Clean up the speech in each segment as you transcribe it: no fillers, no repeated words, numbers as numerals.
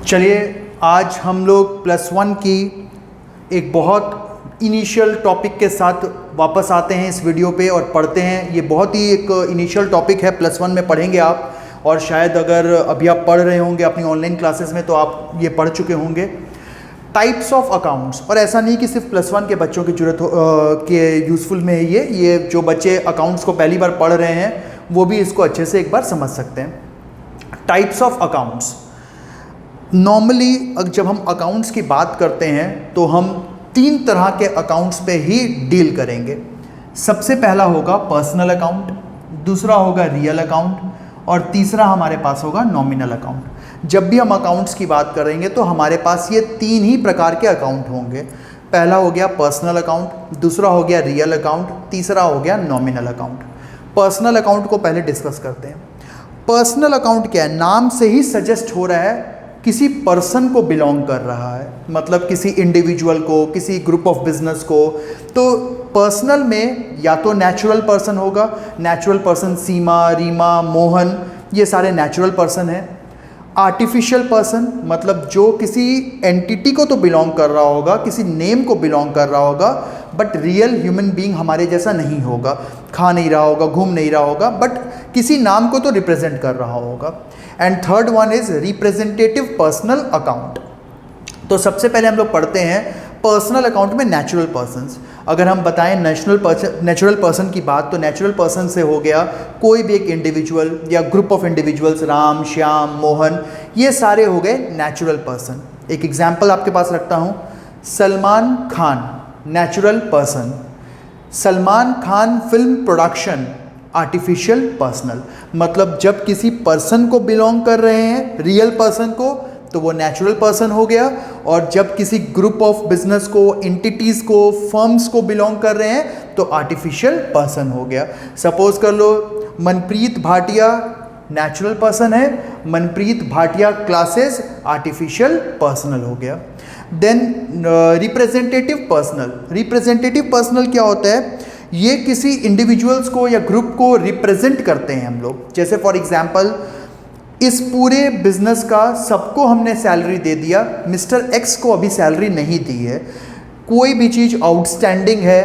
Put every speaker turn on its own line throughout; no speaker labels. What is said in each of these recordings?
चलिए आज हम लोग +1 की एक बहुत इनिशियल टॉपिक के साथ वापस आते हैं इस वीडियो पे और पढ़ते हैं। ये बहुत ही एक इनिशियल टॉपिक है, +1 में पढ़ेंगे आप, और शायद अगर अभी आप पढ़ रहे होंगे अपनी ऑनलाइन क्लासेस में तो आप ये पढ़ चुके होंगे। टाइप्स ऑफ अकाउंट्स, और ऐसा नहीं कि सिर्फ +1 के बच्चों की जरूरत के यूज़फुल में है ये जो बच्चे अकाउंट्स को पहली बार पढ़ रहे हैं वो भी इसको अच्छे से एक बार समझ सकते हैं। टाइप्स ऑफ अकाउंट्स, नॉर्मली जब हम अकाउंट्स की बात करते हैं तो हम 3 तरह के अकाउंट्स पे ही डील करेंगे। सबसे पहला होगा पर्सनल अकाउंट, दूसरा होगा रियल अकाउंट, और तीसरा हमारे पास होगा नॉमिनल अकाउंट। जब भी हम अकाउंट्स की बात करेंगे तो हमारे पास ये 3 ही प्रकार के अकाउंट होंगे। पहला हो गया पर्सनल अकाउंट, दूसरा हो गया रियल अकाउंट, तीसरा हो गया नॉमिनल अकाउंट। पर्सनल अकाउंट को पहले डिस्कस करते हैं। पर्सनल अकाउंट क्या है? नाम से ही सजेस्ट हो रहा है किसी पर्सन को बिलोंग कर रहा है, मतलब किसी इंडिविजुअल को, किसी ग्रुप ऑफ बिजनेस को। तो पर्सनल में या तो नेचुरल पर्सन होगा, नेचुरल पर्सन सीमा, रीमा, मोहन, ये सारे नेचुरल पर्सन हैं। आर्टिफिशियल पर्सन मतलब जो किसी एंटिटी को तो बिलोंग कर रहा होगा, किसी नेम को बिलोंग कर रहा होगा, बट रियल ह्यूमन बीइंग हमारे जैसा नहीं होगा, खा नहीं रहा होगा, घूम नहीं रहा होगा, बट किसी नाम को तो रिप्रेजेंट कर रहा होगा। And third one is representative personal account. तो सबसे पहले हम लोग पढ़ते हैं पर्सनल अकाउंट में नेचुरल पर्सन्स। अगर हम बताएं नेचुरल पर्सन की बात, तो नेचुरल पर्सन से हो गया कोई भी एक इंडिविजुअल या group of individuals, Ram, Shyam, Mohan, ये सारे हो गए नेचुरल पर्सन। एक एग्जाम्पल आपके पास रखता हूँ, Salman Khan natural person, Salman Khan film production artificial personal. मतलब जब किसी पर्सन को बिलोंग कर रहे हैं, रियल पर्सन को, तो वो नेचुरल पर्सन हो गया, और जब किसी ग्रुप ऑफ बिजनेस को, एंटिटीज़ को, फर्म्स को बिलोंग कर रहे हैं तो आर्टिफिशियल पर्सन हो गया। सपोज कर लो मनप्रीत भाटिया नेचुरल पर्सन है, Manpreet Bhatia classes artificial personal हो गया। Then representative personal. Representative personal क्या होता है? ये किसी इंडिविजुअल्स को या ग्रुप को रिप्रेजेंट करते हैं हम लोग। जैसे फॉर एग्जांपल इस पूरे बिजनेस का सबको हमने सैलरी दे दिया, मिस्टर एक्स को अभी सैलरी नहीं दी है। कोई भी चीज़ आउटस्टैंडिंग है,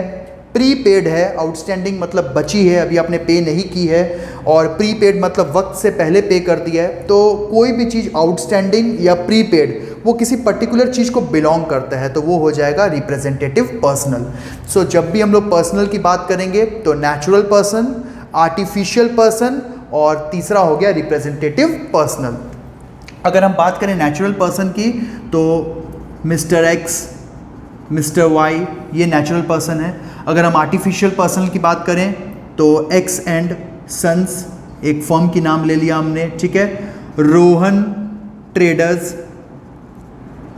प्रीपेड है, आउटस्टैंडिंग मतलब बची है, अभी आपने पे नहीं की है, और प्रीपेड मतलब वक्त से पहले पे कर दिया है। तो कोई भी चीज़ आउटस्टैंडिंग या प्रीपेड वो किसी पर्टिकुलर चीज़ को बिलोंग करता है, तो वो हो जाएगा रिप्रेजेंटेटिव पर्सनल। सो जब भी हम लोग पर्सनल की बात करेंगे तो नेचुरल पर्सन, आर्टिफिशियल पर्सन, और तीसरा हो गया रिप्रेजेंटेटिव पर्सनल। अगर हम बात करें नेचुरल पर्सन की तो मिस्टर एक्स, मिस्टर वाई, ये नेचुरल पर्सन है। अगर हम आर्टिफिशियल पर्सन की बात करें तो एक्स एंड सन्स, एक फर्म की नाम ले लिया हमने, ठीक है। रोहन ट्रेडर्स,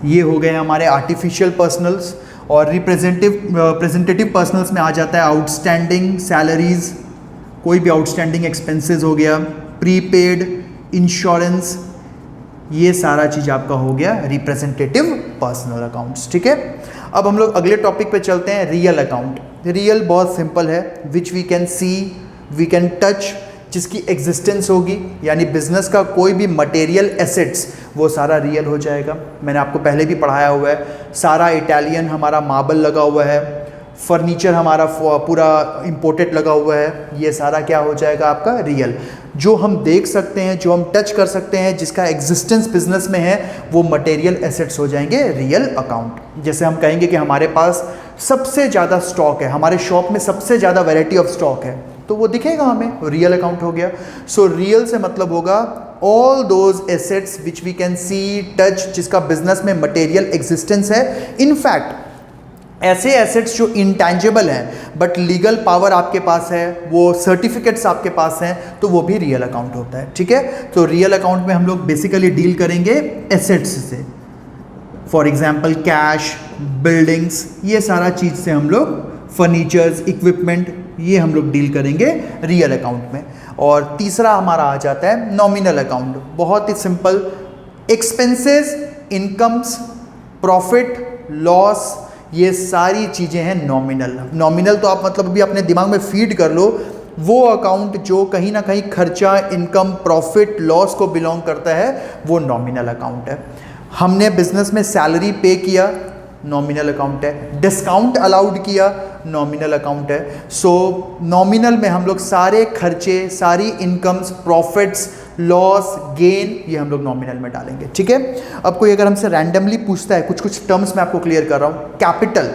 ये हो गए हमारे आर्टिफिशियल पर्सनल्स। और रिप्रेजेंटेटिव पर्सनल्स में आ जाता है आउटस्टैंडिंग सैलरीज, कोई भी आउटस्टैंडिंग एक्सपेंसेस हो गया, प्रीपेड, इंश्योरेंस, ये सारा चीज़ आपका हो गया रिप्रेजेंटेटिव पर्सनल अकाउंट्स, ठीक है। अब हम लोग अगले टॉपिक पे चलते हैं, रियल अकाउंट। रियल बहुत सिंपल है, which we can see, we can touch, जिसकी एग्जिस्टेंस होगी, यानी बिजनेस का कोई भी मटेरियल एसेट्स वो सारा रियल हो जाएगा। मैंने आपको पहले भी पढ़ाया हुआ है, सारा इटालियन हमारा मार्बल लगा हुआ है, फर्नीचर हमारा पूरा इंपोर्टेड लगा हुआ है, ये सारा क्या हो जाएगा आपका रियल। जो हम देख सकते हैं, जो हम टच कर सकते हैं, जिसका एग्जिस्टेंस बिजनेस में है, वो मटेरियल एसेट्स हो जाएंगे रियल अकाउंट। जैसे हम कहेंगे कि हमारे पास सबसे ज़्यादा स्टॉक है, हमारे शॉप में सबसे ज़्यादा वैरायटी ऑफ स्टॉक है, तो वो दिखेगा हमें, रियल अकाउंट हो गया। सो रियल से मतलब होगा all those assets which we can see, touch, जिसका बिजनेस में मटेरियल एग्जिस्टेंस है। इनफैक्ट ऐसे एसेट्स जो इंटैंजिबल हैं बट लीगल पावर आपके पास है, वो सर्टिफिकेट्स आपके पास हैं, तो वो भी रियल अकाउंट होता है, ठीक है। तो रियल अकाउंट में हम लोग बेसिकली डील करेंगे एसेट्स से। फॉर एग्जांपल कैश, बिल्डिंग्स, ये सारा चीज़ से हम लोग, फर्नीचर्स, इक्विपमेंट, ये हम लोग डील करेंगे रियल अकाउंट में। और तीसरा हमारा आ जाता है नॉमिनल अकाउंट। बहुत ही simple, expenses, incomes, profit, loss, ये सारी चीज़ें हैं नॉमिनल। नॉमिनल तो आप मतलब अभी अपने दिमाग में फीड कर लो, वो अकाउंट जो कहीं ना कहीं खर्चा, इनकम, प्रॉफिट, लॉस को बिलोंग करता है, वो नॉमिनल अकाउंट है। हमने बिजनेस में सैलरी पे किया, नॉमिनल अकाउंट है। डिस्काउंट अलाउड किया, नॉमिनल अकाउंट है। सो नॉमिनल में हम लोग सारे खर्चे, सारी इनकम्स, प्रॉफिट्स, लॉस, गेन, ये हम लोग नॉमिनल में डालेंगे। ठीक है। अब कोई अगर हमसे रैंडमली पूछता है, कुछ कुछ टर्म्स मैं आपको क्लियर कर रहा हूँ। कैपिटल,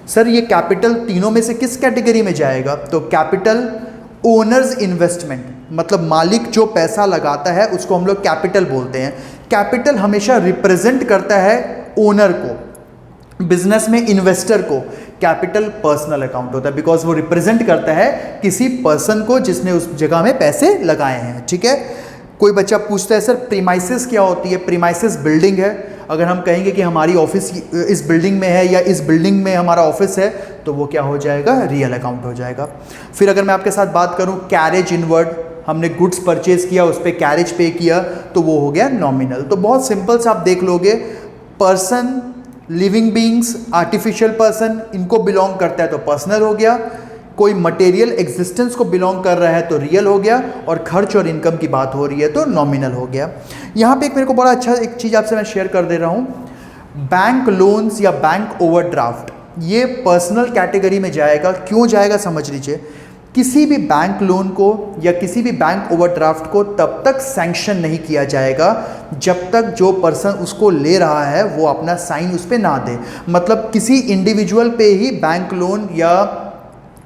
सर ये कैपिटल तीनों में से किस कैटेगरी में जाएगा? तो कैपिटल ओनर्स इन्वेस्टमेंट, मतलब मालिक जो पैसा लगाता है उसको हम लोग कैपिटल बोलते हैं। कैपिटल हमेशा रिप्रेजेंट करता है ओनर को, बिजनेस में इन्वेस्टर को। कैपिटल पर्सनल अकाउंट होता है बिकॉज वो रिप्रेजेंट करता है किसी पर्सन को जिसने उस जगह में पैसे लगाए हैं। ठीक है। कोई बच्चा पूछता है सर प्रीमाइसेस क्या होती है? प्रीमाइसेस बिल्डिंग है। अगर हम कहेंगे कि हमारी ऑफिस इस बिल्डिंग में है या इस बिल्डिंग में हमारा ऑफिस है, तो वो क्या हो जाएगा? रियल अकाउंट हो जाएगा। फिर अगर मैं आपके साथ बात करूं कैरेज इनवर्ड, हमने गुड्स परचेज किया, उस पर कैरेज पे किया, तो वो हो गया नॉमिनल। तो बहुत सिंपल से आप देख लोगे, person, living beings, artificial person, इनको बिलोंग करता है तो पर्सनल हो गया। कोई मटेरियल एग्जिस्टेंस को बिलोंग कर रहा है तो रियल हो गया, और खर्च और इनकम की बात हो रही है तो नॉमिनल हो गया। यहाँ पे एक मेरे को बड़ा अच्छा एक चीज़ आपसे मैं शेयर कर दे रहा हूँ। बैंक लोन्स या बैंक ओवरड्राफ्ट, ये पर्सनल कैटेगरी में जाएगा। क्यों जाएगा समझ लीजिए। किसी भी बैंक लोन को या किसी भी बैंक ओवरड्राफ्ट को तब तक सैंक्शन नहीं किया जाएगा जब तक जो पर्सन उसको ले रहा है वो अपना साइन उस पर ना दे। मतलब किसी इंडिविजुअल पे ही बैंक लोन या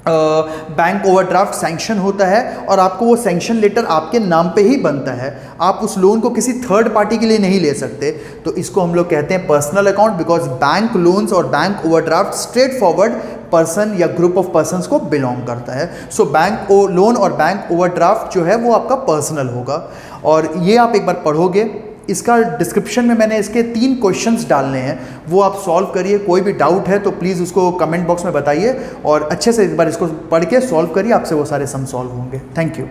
बैंक ओवरड्राफ्ट सैंक्शन होता है, और आपको वो सैंक्शन लेटर आपके नाम पे ही बनता है। आप उस लोन को किसी थर्ड पार्टी के लिए नहीं ले सकते। तो इसको हम लोग कहते हैं personal account, because bank loans और bank overdraft straightforward person या ग्रुप ऑफ पर्सन्स को बिलोंग करता है। सो बैंक लोन और बैंक ओवरड्राफ्ट जो है वो आपका पर्सनल होगा, और ये आप एक बार पढ़ोगे। इसका डिस्क्रिप्शन में मैंने इसके 3 क्वेश्चंस डालने हैं, वो आप सॉल्व करिए। कोई भी डाउट है तो प्लीज़ उसको कमेंट बॉक्स में बताइए, और अच्छे से एक बार इसको पढ़ के सॉल्व करिए, आपसे वो सारे सम सॉल्व होंगे। Thank you.